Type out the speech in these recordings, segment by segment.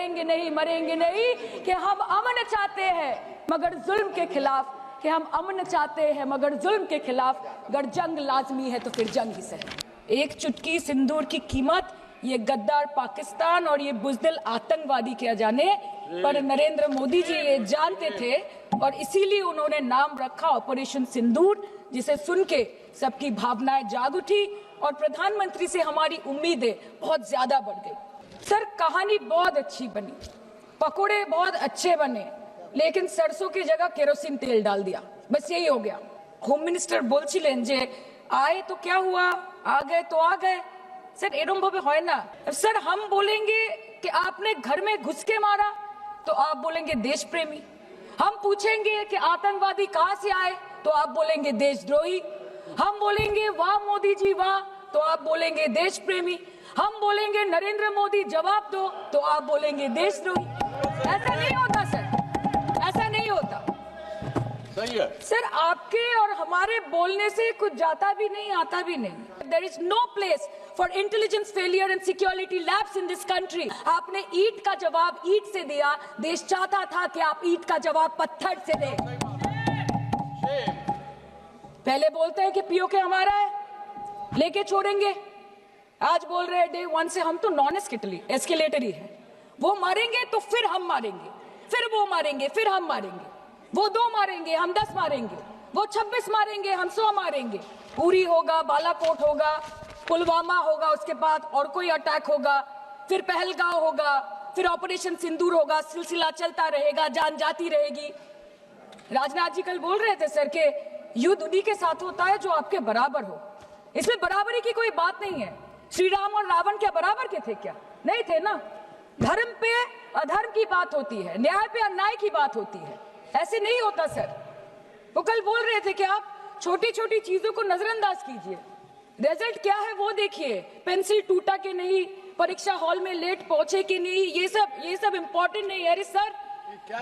मरेंगे नहीं, मरेंगे नहीं, कि हम अमन चाहते हैं मगर जुल्म के खिलाफ, कि हम अमन चाहते हैं मगर जुल्म के खिलाफ, अगर जंग लाजमी है तो फिर जंग ही सही। एक चुटकी सिंदूर की कीमत ये गद्दार पाकिस्तान और ये बुज़दिल आतंकवादी क्या जाने, पर नरेंद्र मोदी जी ये जानते थे और इसीलिए उन्होंने नाम रखा ऑपरेशन सिंदूर, जिसे सुन के सबकी भावनाएं जाग उठी और प्रधानमंत्री से हमारी उम्मीदें बहुत ज्यादा बढ़ गई। सर, कहानी बहुत अच्छी बनी, पकोड़े बहुत अच्छे बने, लेकिन सरसों की जगह केरोसिन तेल डाल दिया, बस यही हो गया। होम मिनिस्टर बोलছিলেন যে आए तो क्या हुआ, आ गए तो आ गए। सर एरम भावे হয় ना। सर हम बोलेंगे कि आपने घर में घुस के मारा तो आप बोलेंगे देश प्रेमी, हम पूछेंगे कि आतंकवादी कहां से आए तो आप बोलेंगे देशद्रोही, हम बोलेंगे वाह मोदी जी वाह तो आप बोलेंगे देश प्रेमी, हम बोलेंगे नरेंद्र मोदी जवाब दो तो आप बोलेंगे देशद्रोही। ऐसा नहीं होता सर, ऐसा नहीं होता। सही है सर, आपके और हमारे बोलने से कुछ जाता भी नहीं आता भी नहीं। There is no place for intelligence failure and security lapses in this country. आपने ईंट का जवाब ईंट से दिया, देश चाहता था कि आप ईंट का जवाब पत्थर से दें। पहले बोलते हैं कि पीओके हमारा है, लेके छोड़ेंगे, आज बोल रहे हैं डे वन से हम तो नॉन एस्केलेटरी है, वो मारेंगे तो फिर हम मारेंगे, फिर वो मारेंगे, फिर हम मारेंगे, वो 2 मारेंगे हम 10 मारेंगे, वो 26 मारेंगे हम 100 मारेंगे। उरी होगा, बालाकोट होगा, पुलवामा होगा, उसके बाद और कोई अटैक होगा, फिर पहलगांव होगा, फिर ऑपरेशन सिंदूर होगा, सिलसिला चलता रहेगा, जान जाती रहेगी। राजनाथ जी कल बोल रहे थे सर के युद्ध उन्हीं के साथ होता है जो आपके बराबर हो, इसमें बराबरी की कोई बात नहीं है। श्री राम और रावण क्या बराबर के थे क्या? नहीं थे ना। धर्म पे अधर्म की बात होती है, न्याय पे अन्याय की बात होती है, ऐसे नहीं होता सर। वो कल बोल रहे थे कि आप छोटी छोटी चीजों को नजरअंदाज कीजिए, रिजल्ट क्या है वो देखिए, पेंसिल टूटा कि नहीं, परीक्षा हॉल में लेट पहुंचे कि नहीं, ये सब इम्पोर्टेंट नहीं है। अरे सर,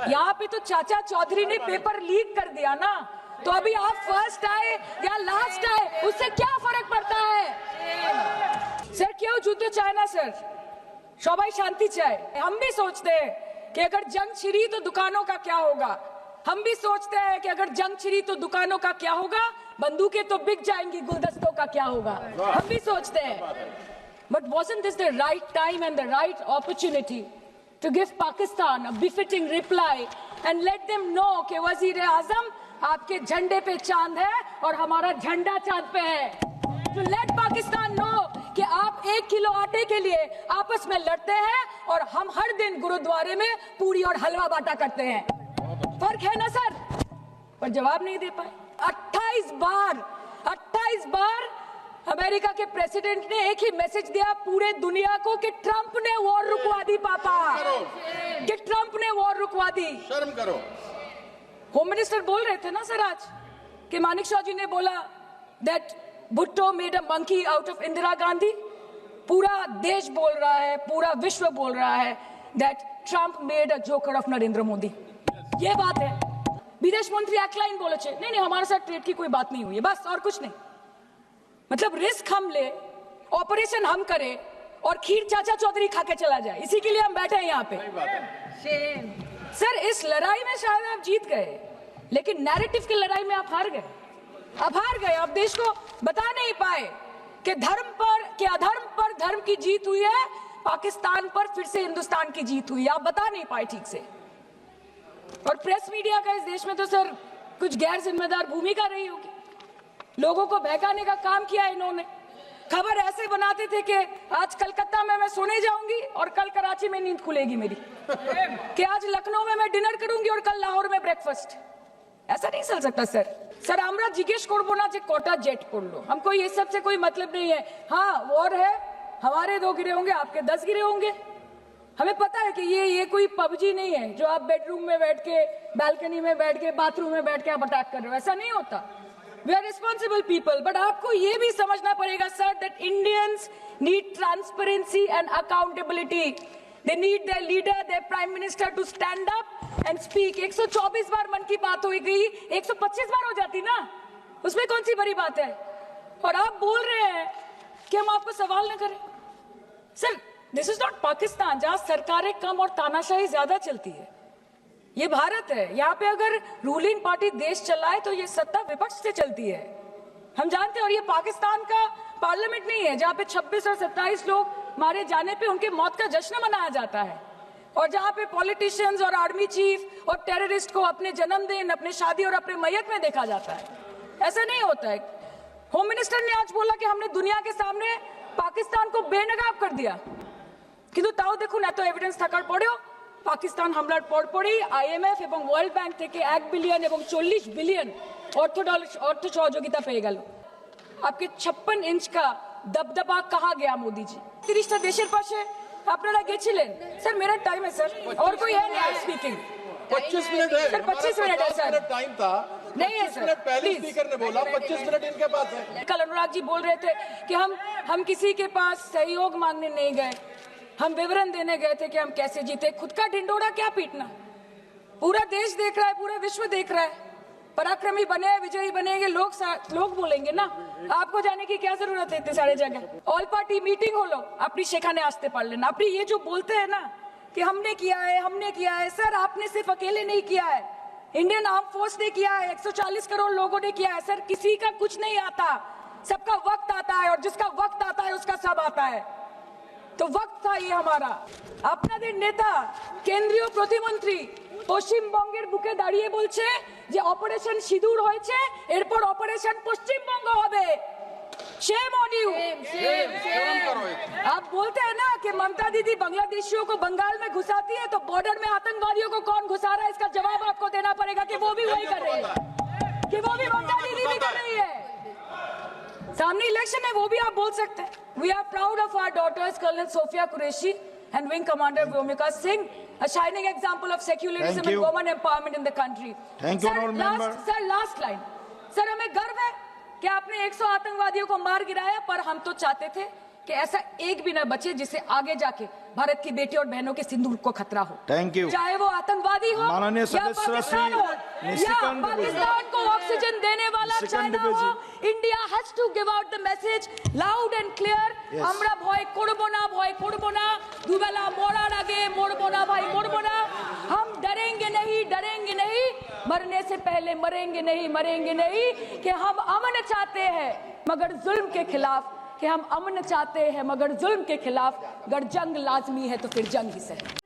यहाँ पे तो चाचा चौधरी ने पेपर लीक कर दिया ना, तो अभी आप फर्स्ट आए या लास्ट आए उससे क्या फर्क पड़ता है? सर क्यों जुद्ध चाहे ना सर, सबाई शांति चाहे। हम भी सोचते हैं कि अगर जंग छिड़ी तो दुकानों का क्या होगा, हम भी सोचते हैं कि अगर जंग छिड़ी तो दुकानों का क्या होगा, बंदूकें तो बिक जाएंगी, गुलदस्तों का क्या होगा, हम भी सोचते हैं। But wasn't this the right time and the right opportunity to give Pakistan a befitting reply and let them know कि वजीर आजम आपके झंडे पे चांद है और हमारा झंडा चांद पे है। To let Pakistan know कि आप 1 किलो आटे के लिए आपस में लड़ते हैं और हम हर दिन गुरुद्वारे में पूरी और हलवा बांटा करते हैं। फर्क है ना सर? पर जवाब नहीं दे पाए। 28 बार अमेरिका के प्रेसिडेंट ने एक ही मैसेज दिया पूरे दुनिया को कि ट्रंप ने वॉर रुकवा दी पापा, कि ट्रंप ने वॉर रुकवा दी। शर्म करो। होम मिनिस्टर बोल रहे थे ना सर आज कि मानिक शाह जी ने बोला that Bhutto made a monkey out of Indira Gandhi. पूरा देश बोल रहा है, पूरा विश्व बोल रहा है that Trump made a joker of Narendra Modi. ये बात है। विदेश मंत्री एक्लाइन बोले छे नहीं हमारे साथ ट्रेड की कोई बात नहीं हुई है, बस और कुछ नहीं। मतलब रिस्क हम ले, ऑपरेशन हम करें और खीर चाचा चौधरी खा के चला जाए, इसी के लिए हम बैठे हैं यहाँ पे। सर इस लड़ाई में शायद आप जीत गए, लेकिन नैरेटिव की लड़ाई में आप हार गए। आप देश को बता नहीं पाए कि धर्म पर कि अधर्म पर धर्म की जीत हुई है, पाकिस्तान पर फिर से हिंदुस्तान की जीत हुई है, आप बता नहीं पाए ठीक से। और प्रेस मीडिया का इस देश में तो सर कुछ गैर जिम्मेदार भूमिका रही होगी, लोगों को बहकाने का काम किया इन्होंने। खबर ऐसे बनाते थे कि आज कलकत्ता में मैं सोने जाऊंगी और कल कराची में नींद खुलेगी मेरी, कि आज लखनऊ में मैं डिनर करूंगी और कल लाहौर में ब्रेकफास्ट। ऐसा नहीं चल सकता सर আমরা জিজ্ঞেস করব না যে কটা जेट করলো, हमको ये सब से कोई मतलब नहीं है। हाँ वॉर है, हमारे 2 गिरे होंगे, आपके 10 गिरे होंगे, हमें पता है कि ये कोई पबजी नहीं है जो आप बेडरूम में बैठ के, बालकनी में बैठ के, बाथरूम में बैठ के आप अटैक कर रहे हो, ऐसा नहीं होता। We are responsible people, but आपको ये भी समझना पड़ेगा sir that Indians need transparency and accountability. They need their leader, their prime minister to stand up and speak. 124 बार मन की बात हो गई, 125 बार हो जाती ना, उसमें कौन सी बड़ी बात है? और आप बोल रहे हैं कि हम आपको सवाल न करें। Sir this is not Pakistan जहां सरकारें कम और तानाशाही ज्यादा चलती है। ये भारत है, यहाँ पे अगर रूलिंग पार्टी देश चलाए तो ये सत्ता विपक्ष से चलती है, हम जानते हैं। और ये पाकिस्तान का पार्लियामेंट नहीं है जहाँ पे 26 और 27 लोग मारे जाने पे उनके मौत का जश्न मनाया जाता है, और जहाँ पे पॉलिटिशियंस और आर्मी चीफ और टेररिस्ट को अपने जन्मदिन, अपने शादी और अपने मैयत में देखा जाता है। ऐसा नहीं होता है। होम मिनिस्टर ने आज बोला कि हमने दुनिया के सामने पाकिस्तान को बेनकाब कर दिया, কিন্তু তাও দেখুন এত এভিডেন্স থাকার পরেও পাকিস্তান হামলার পরপরই আইএমএফ এবং ওয়ার্ল্ড ব্যাংক থেকে 1 বিলিয়ন এবং 40 বিলিয়ন অর্থ সহযোগিতা পেয়ে গেল। आपके 56 इंच का दबदबा कहाँ गया मोदी जी? 30টা দেশের পাশে আপনারা গেছিলেন। স্যার मेरा टाइम है सर, और कोई है नहीं स्पीकिंग। 25 मिनट है सर 25 मिनट है सर, टाइम था नहीं है सर, पहले स्पीकर ने बोला 25 मिनट इनके पास है। कल अनुराग जी बोल रहे थे कि हम किसी के पास सहयोग मांगने नहीं गए, हम विवरण देने गए थे कि हम कैसे जीते। खुद का ढिंडोरा क्या पीटना, पूरा देश देख रहा है, पूरा विश्व देख रहा है। पराक्रमी बने, विजयी बनेंगे लोग बोलेंगे ना, आपको जाने की क्या जरूरत है इतने सारे जगह। ऑल पार्टी मीटिंग হলো, আপনি সেখানে আসতে পারলেন। আপনি ये जो बोलते हैं ना कि हमने किया है, सर आपने सिर्फ अकेले नहीं किया है, इंडियन आर्म फोर्स ने किया है, 140 करोड़ लोगों ने किया है। सर किसी का कुछ नहीं आता, सबका वक्त आता है, और जिसका वक्त आता है उसका सब आता है। तो वक्त था ये हमारा। আপনাদের নেতা কেন্দ্রীয় প্রতিমন্ত্রী পশ্চিমবঙ্গের বুকে দাঁড়িয়ে বলছে যে অপারেশন সিঁদুর হয়েছে, এরপর অপারেশন পশ্চিমবঙ্গ হবে। Shame on you. आप बोलते हैं ना कि ममता दीदी बांग्लादेशियों को बंगाल में घुसाती है, तो बॉर्डर में आतंकवादियों को कौन घुसा रहा है इसका जवाब आपको देना पड़ेगा कि वो भी वही कर रही है, कि वो भी ममता दीदी भी कर रही है। सामने इलेक्शन है, वो भी आप बोल सकते हैं। We are proud of our daughters colonel Sofiya Qureshi and Wing Commander Vyomika Singh, a shining example of secularism and women empowerment in the country. Thank you, honorable member. Sir last line, sir हमें गर्व है कि आपने 100 आतंकवादियों को मार गिराया, पर हम तो चाहते थे कि ऐसा एक भी न बचे जिससे आगे जाके भारत की बेटी और बहनों के सिंदूर को खतरा हो। Thank you. चाहे वो आतंकवादी हो माननीय या सदस्य पाकिस्तान हो या पाकिस्तान को ऑक्सीजन देने वाला चाइना हो, India has to give out the message loud and clear. আমরা ভয় করব না, দুবেলা মরার আগে মরবো না भाई, मरबो ना। हम डरेंगे नहीं, मरने से पहले मरेंगे नहीं, कि हम अमन चाहते हैं मगर जुल्म के खिलाफ, कि हम अमन चाहते हैं मगर जुल्म के खिलाफ। अगर जंग लाजमी है तो फिर जंग ही सही।